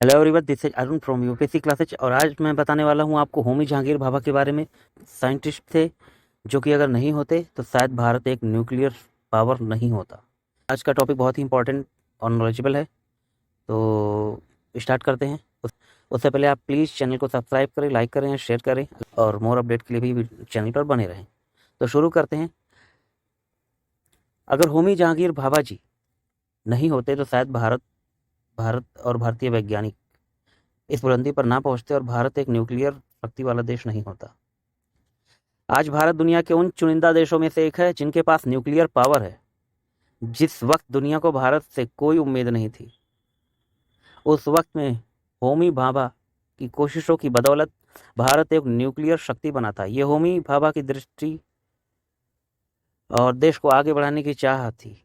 Hello everyone, this is Arun from UPSC classes. और आज मैं बताने वाला हूँ आपको होमी जहांगीर भाभा के बारे में। साइंटिस्ट थे जो कि अगर नहीं होते तो शायद भारत एक न्यूक्लियर पावर नहीं होता। आज का टॉपिक बहुत ही इंपॉर्टेंट और नॉलेजेबल है, तो स्टार्ट करते हैं। उससे पहले आप प्लीज़ चैनल को सब्सक्राइब करें, लाइक करें, शेयर करें और मोर अपडेट के लिए भी चैनल पर बने रहें। तो शुरू करते हैं। अगर होमी जहांगीर भाभा जी नहीं होते तो शायद भारत भारत और भारतीय वैज्ञानिक इस बुलंदी पर ना पहुंचते और भारत एक न्यूक्लियर शक्ति वाला देश नहीं होता। आज भारत दुनिया के उन चुनिंदा देशों में से एक है जिनके पास न्यूक्लियर पावर है। जिस वक्त दुनिया को भारत से कोई उम्मीद नहीं थी, उस वक्त में होमी भाभा की कोशिशों की बदौलत भारत एक न्यूक्लियर शक्ति बना था। ये होमी भाभा की दृष्टि और देश को आगे बढ़ाने की चाह थी।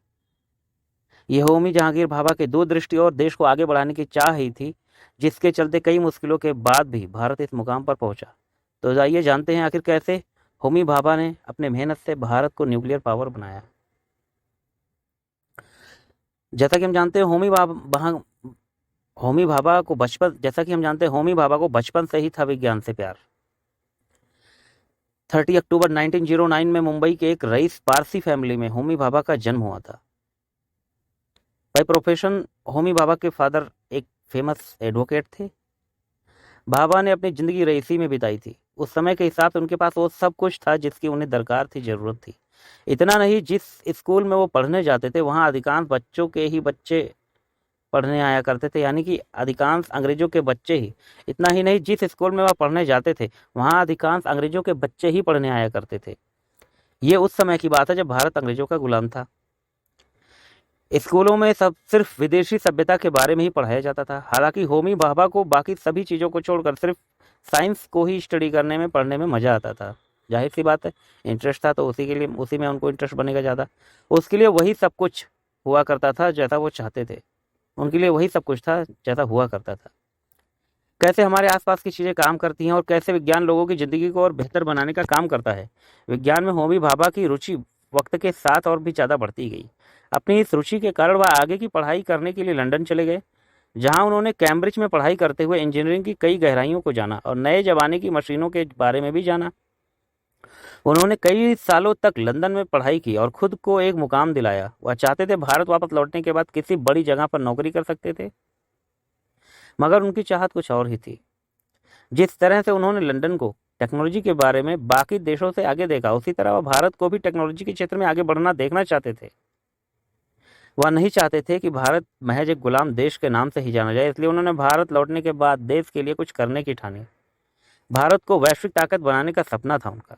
यह होमी जहांगीर भाभा की दूरदृष्टि और देश को आगे बढ़ाने की चाह ही थी, जिसके चलते कई मुश्किलों के बाद भी भारत इस मुकाम पर पहुंचा। तो आइए जानते हैं आखिर कैसे होमी भाभा ने अपने मेहनत से भारत को न्यूक्लियर पावर बनाया। जैसा कि हम जानते हैं होमी भाभा को बचपन से ही था विज्ञान से प्यार। 30 अक्टूबर 1909 में मुंबई के एक रईस पारसी फैमिली में होमी भाभा का जन्म हुआ था। बाय प्रोफेशन होमी भाभा के फादर एक फेमस एडवोकेट थे। भाभा ने अपनी जिंदगी रईसी में बिताई थी। उस समय के हिसाब से उनके पास वो सब कुछ था जिसकी उन्हें दरकार थी, जरूरत थी। इतना नहीं, जिस स्कूल में वो पढ़ने जाते थे वहाँ अधिकांश बच्चों के ही बच्चे पढ़ने आया करते थे, यानी कि अधिकांश अंग्रेजों के बच्चे ही। इतना ही नहीं, जिस स्कूल में वह पढ़ने जाते थे वहाँ अधिकांश अंग्रेजों के बच्चे ही पढ़ने आया करते थे। ये उस समय की बात है जब भारत अंग्रेजों का गुलाम था। स्कूलों में सब सिर्फ विदेशी सभ्यता के बारे में ही पढ़ाया जाता था। हालांकि होमी भाभा को बाकी सभी चीज़ों को छोड़कर सिर्फ साइंस को ही स्टडी करने में, पढ़ने में मज़ा आता था। जाहिर सी बात है, इंटरेस्ट था तो उसी में उनको इंटरेस्ट बनेगा ज़्यादा। उसके लिए वही सब कुछ हुआ करता था जैसा वो चाहते थे। उनके लिए वही सब कुछ था जैसा हुआ करता था। कैसे हमारे आसपास की चीज़ें काम करती हैं और कैसे विज्ञान लोगों की ज़िंदगी को और बेहतर बनाने का काम करता है, विज्ञान में होमी भाभा की रुचि वक्त के साथ और भी ज़्यादा बढ़ती गई। अपनी इस रुचि के कारण वह आगे की पढ़ाई करने के लिए लंदन चले गए, जहां उन्होंने कैम्ब्रिज में पढ़ाई करते हुए इंजीनियरिंग की कई गहराइयों को जाना और नए ज़माने की मशीनों के बारे में भी जाना। उन्होंने कई सालों तक लंदन में पढ़ाई की और खुद को एक मुकाम दिलाया। वह चाहते थे भारत वापस लौटने के बाद किसी बड़ी जगह पर नौकरी कर सकते थे, मगर उनकी चाहत कुछ और ही थी। जिस तरह से उन्होंने लंदन को टेक्नोलॉजी के बारे में बाकी देशों से आगे देखा, उसी तरह वह भारत को भी टेक्नोलॉजी के क्षेत्र में आगे बढ़ना देखना चाहते थे। वह नहीं चाहते थे कि भारत महज एक गुलाम देश के नाम से ही जाना जाए, इसलिए उन्होंने भारत लौटने के बाद देश के लिए कुछ करने की ठानी। भारत को वैश्विक ताकत बनाने का सपना था उनका।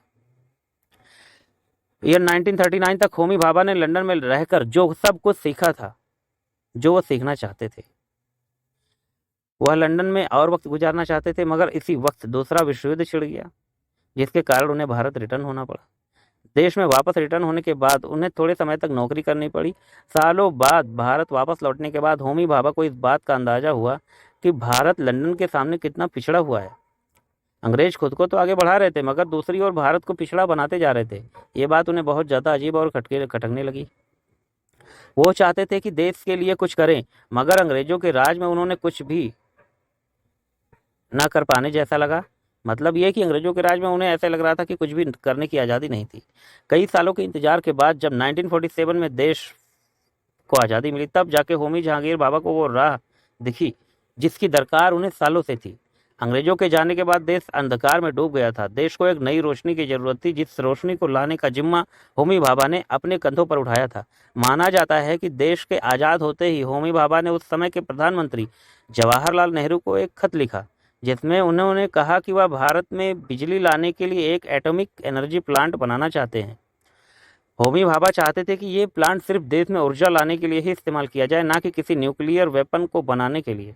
ईयर 1939 तक होमी भाभा ने लंदन में रहकर जो सब कुछ सीखा था, जो वो सीखना चाहते थे। वह लंदन में और वक्त गुजारना चाहते थे, मगर इसी वक्त दूसरा विश्व युद्ध छिड़ गया, जिसके कारण उन्हें भारत रिटर्न होना पड़ा। देश में वापस रिटर्न होने के बाद उन्हें थोड़े समय तक नौकरी करनी पड़ी। सालों बाद भारत वापस लौटने के बाद होमी भाभा को इस बात का अंदाजा हुआ कि भारत लंदन के सामने कितना पिछड़ा हुआ है। अंग्रेज खुद को तो आगे बढ़ा रहे थे, मगर दूसरी ओर भारत को पिछड़ा बनाते जा रहे थे। ये बात उन्हें बहुत ज़्यादा अजीब और खटकने लगी। वो चाहते थे कि देश के लिए कुछ करें, मगर अंग्रेजों के राज में उन्होंने कुछ भी ना कर पाने जैसा लगा। मतलब यह कि अंग्रेजों के राज में उन्हें ऐसा लग रहा था कि कुछ भी करने की आज़ादी नहीं थी। कई सालों के इंतजार के बाद जब 1947 में देश को आज़ादी मिली, तब जाके होमी जहांगीर भाभा को वो राह दिखी जिसकी दरकार उन्हें सालों से थी। अंग्रेजों के जाने के बाद देश अंधकार में डूब गया था। देश को एक नई रोशनी की जरूरत थी, जिस रोशनी को लाने का जिम्मा होमी भाभा ने अपने कंधों पर उठाया था। माना जाता है कि देश के आज़ाद होते ही होमी भाभा ने उस समय के प्रधानमंत्री जवाहरलाल नेहरू को एक खत लिखा, जिसमें उन्होंने कहा कि वह भारत में बिजली लाने के लिए एक एटॉमिक एनर्जी प्लांट बनाना चाहते हैं। होमी भाभा चाहते थे कि ये प्लांट सिर्फ देश में ऊर्जा लाने के लिए ही इस्तेमाल किया जाए, ना कि किसी न्यूक्लियर वेपन को बनाने के लिए।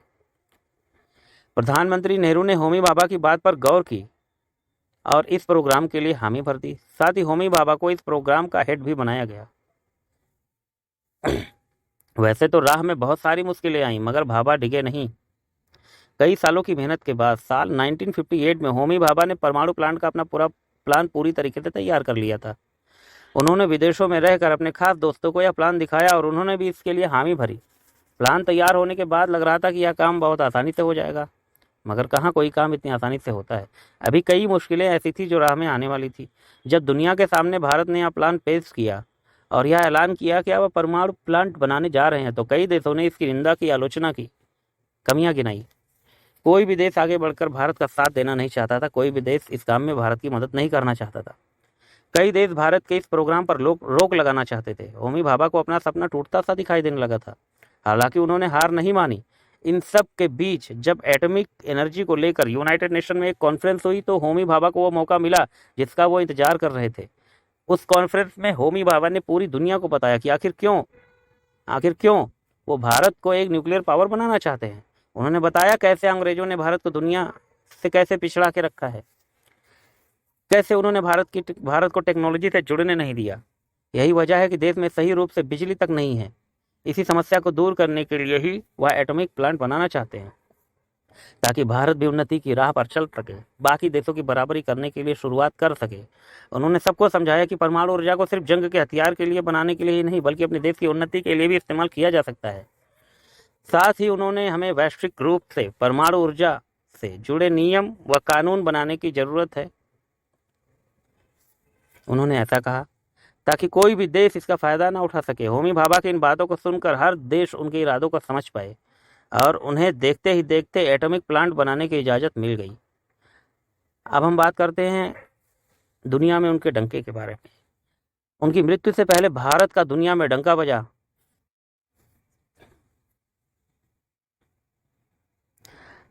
प्रधानमंत्री नेहरू ने होमी भाभा की बात पर गौर की और इस प्रोग्राम के लिए हामी भर दी। साथ ही होमी भाभा को इस प्रोग्राम का हेड भी बनाया गया। वैसे तो राह में बहुत सारी मुश्किलें आईं, मगर भाभा डिगे नहीं। कई सालों की मेहनत के बाद साल 1958 में होमी भाभा ने परमाणु प्लांट का अपना पूरा प्लान पूरी तरीके से तैयार कर लिया था। उन्होंने विदेशों में रहकर अपने खास दोस्तों को यह प्लान दिखाया और उन्होंने भी इसके लिए हामी भरी। प्लान तैयार होने के बाद लग रहा था कि यह काम बहुत आसानी से हो जाएगा, मगर कहाँ कोई काम इतनी आसानी से होता है। अभी कई मुश्किलें ऐसी थी जो राह में आने वाली थी। जब दुनिया के सामने भारत ने यह प्लान पेश किया और यह ऐलान किया कि वह परमाणु प्लांट बनाने जा रहे हैं, तो कई देशों ने इसकी निंदा की, आलोचना की, कमियां गिनाई। कोई भी देश आगे बढ़कर भारत का साथ देना नहीं चाहता था, कोई भी देश इस काम में भारत की मदद नहीं करना चाहता था। कई देश भारत के इस प्रोग्राम पर रोक लगाना चाहते थे। होमी भाभा को अपना सपना टूटता सा दिखाई देने लगा था। हालांकि उन्होंने हार नहीं मानी। इन सब के बीच जब एटॉमिक एनर्जी को लेकर यूनाइटेड नेशन में एक कॉन्फ्रेंस हुई, तो होमी भाभा को वो मौका मिला जिसका वो इंतजार कर रहे थे। उस कॉन्फ्रेंस में होमी भाभा ने पूरी दुनिया को बताया कि आखिर क्यों वो भारत को एक न्यूक्लियर पावर बनाना चाहते हैं। उन्होंने बताया कैसे अंग्रेजों ने भारत को दुनिया से कैसे पिछड़ा के रखा है, कैसे उन्होंने भारत को टेक्नोलॉजी से जुड़ने नहीं दिया। यही वजह है कि देश में सही रूप से बिजली तक नहीं है। इसी समस्या को दूर करने के लिए ही वह एटॉमिक प्लांट बनाना चाहते हैं, ताकि भारत भी उन्नति की राह पर चल सके, बाकी देशों की बराबरी करने के लिए शुरुआत कर सके। उन्होंने सबको समझाया कि परमाणु ऊर्जा को सिर्फ जंग के हथियार के लिए बनाने के लिए ही नहीं, बल्कि अपने देश की उन्नति के लिए भी इस्तेमाल किया जा सकता है। साथ ही उन्होंने हमें वैश्विक रूप से परमाणु ऊर्जा से जुड़े नियम व कानून बनाने की जरूरत है। उन्होंने ऐसा कहा ताकि कोई भी देश इसका फायदा ना उठा सके। होमी भाभा की इन बातों को सुनकर हर देश उनके इरादों को समझ पाए और उन्हें देखते ही देखते एटॉमिक प्लांट बनाने की इजाज़त मिल गई। अब हम बात करते हैं दुनिया में उनके डंके के बारे में। उनकी मृत्यु से पहले भारत का दुनिया में डंका बजा।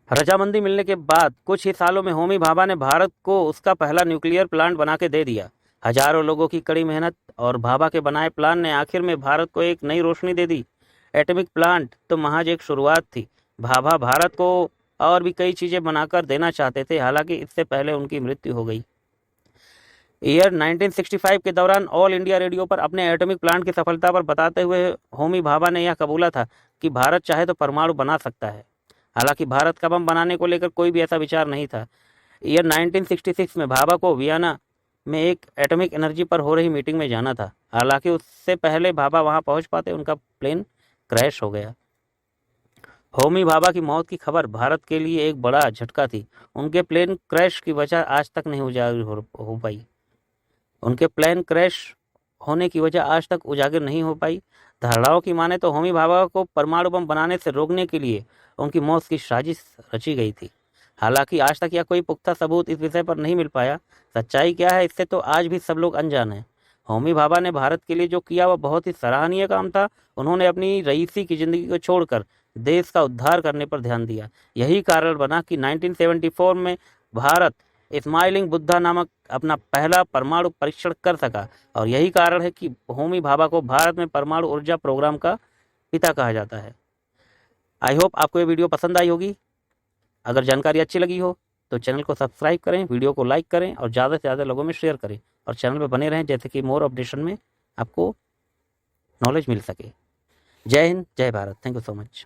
रजामंदी मिलने के बाद कुछ ही सालों में होमी भाभा ने भारत को उसका पहला न्यूक्लियर प्लांट बना के दे दिया। हजारों लोगों की कड़ी मेहनत और भाभा के बनाए प्लान ने आखिर में भारत को एक नई रोशनी दे दी। एटॉमिक प्लांट तो महज एक शुरुआत थी। भाभा भारत को और भी कई चीज़ें बनाकर देना चाहते थे, हालांकि इससे पहले उनकी मृत्यु हो गई। ईयर 1965 के दौरान ऑल इंडिया रेडियो पर अपने एटॉमिक प्लांट की सफलता पर बताते हुए होमी भाभा ने यह कबूला था कि भारत चाहे तो परमाणु बना सकता है। हालांकि भारत का बम बनाने को लेकर कोई भी ऐसा विचार नहीं था। ईयर 1966 में भाभा को वियना में एक एटॉमिक एनर्जी पर हो रही मीटिंग में जाना था। हालांकि उससे पहले भाभा वहां पहुंच पाते उनका प्लेन क्रैश हो गया। होमी भाभा की मौत की खबर भारत के लिए एक बड़ा झटका थी। उनके प्लेन क्रैश की वजह आज तक नहीं उजागर हो पाई। उनके प्लेन क्रैश होने की वजह आज तक उजागर नहीं हो पाई। धारणाओं की माने तो होमी भाभा को परमाणु बम बनाने से रोकने के लिए उनकी मौत की साजिश रची गई थी। हालांकि आज तक यह कोई पुख्ता सबूत इस विषय पर नहीं मिल पाया। सच्चाई क्या है इससे तो आज भी सब लोग अनजान हैं। होमी भाभा ने भारत के लिए जो किया वह बहुत ही सराहनीय काम था। उन्होंने अपनी रईसी की जिंदगी को छोड़कर देश का उद्धार करने पर ध्यान दिया। यही कारण बना कि 1974 में भारत स्माइलिंग बुद्धा नामक अपना पहला परमाणु परीक्षण कर सका, और यही कारण है कि होमी भाभा को भारत में परमाणु ऊर्जा प्रोग्राम का पिता कहा जाता है। आई होप आपको ये वीडियो पसंद आई होगी। अगर जानकारी अच्छी लगी हो तो चैनल को सब्सक्राइब करें, वीडियो को लाइक करें और ज़्यादा से ज़्यादा लोगों में शेयर करें और चैनल पर बने रहें, जैसे कि मोर अपडेशन में आपको नॉलेज मिल सके। जय हिंद, जय Bharat. Thank you so much.